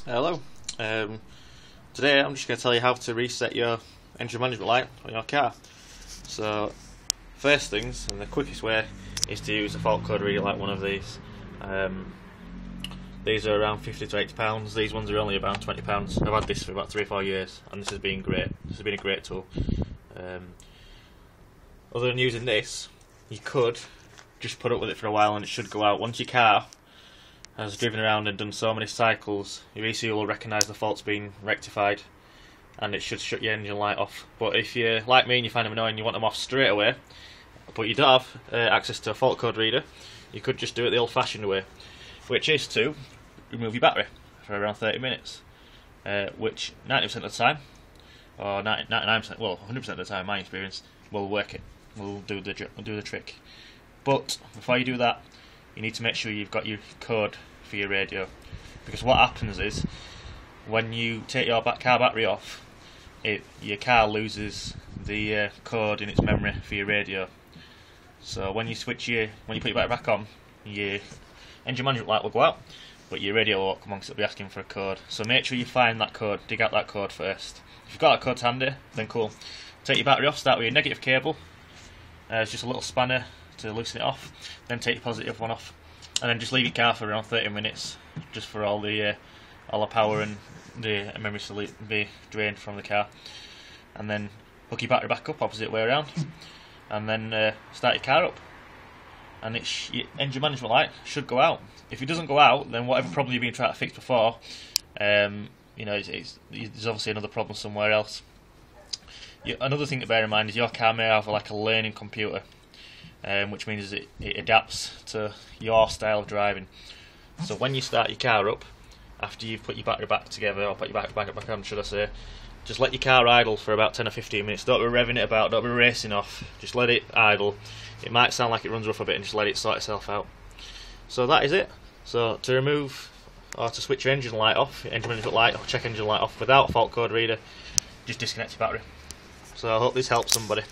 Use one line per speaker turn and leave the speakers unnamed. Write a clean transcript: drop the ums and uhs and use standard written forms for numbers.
Hello. Um, Today I'm just going to tell you how to reset your engine management light on your car. So, first things, and the quickest way, is to use a fault code reader like one of these. These are around £50 to £80. These ones are only around £20. I've had this for about 3 or 4 years, and this has been great. This has been a great tool. Other than using this, you could just put up with it for a while and it should go out. Once your car has driven around and done so many cycles, your ECU will recognise the fault's been rectified and it should shut your engine light off. But if you're like me and you find them annoying, you want them off straight away, but you don't have access to a fault code reader, you could just do it the old fashioned way, which is to remove your battery for around 30 minutes, which 90% of the time, or 99%, well 100% of the time in my experience, will work it, will do the trick. But before you do that, you need to make sure you've got your code for your radio, because what happens is when you take your car battery off, your car loses the code in its memory for your radio. So when you put your battery back on, your engine management light will go out, but your radio won't come on because it'll be asking for a code. So make sure you find that code, dig out that code first. If you've got that code handy, then cool. Take your battery off, start with your negative cable. It's just a little spanner to loosen it off, then take your positive one off, and then just leave your car for around 30 minutes, just for all the power and the memory to be drained from the car, and then hook your battery back up opposite way around, and then start your car up, and your engine management light should go out. If it doesn't go out, then whatever problem you've been trying to fix before, there's obviously another problem somewhere else. Another thing to bear in mind is your car may have like a learning computer, which means it adapts to your style of driving. So when you start your car up, after you've put your battery back together, or put your battery back on, should I say, just let your car idle for about 10 or 15 minutes. Don't be revving it about, don't be racing off. Just let it idle. It might sound like it runs rough a bit, and just let it sort itself out. So that is it. So to remove or to switch your engine light off, engine management light or check engine light off without a fault code reader, just disconnect your battery. So I hope this helps somebody.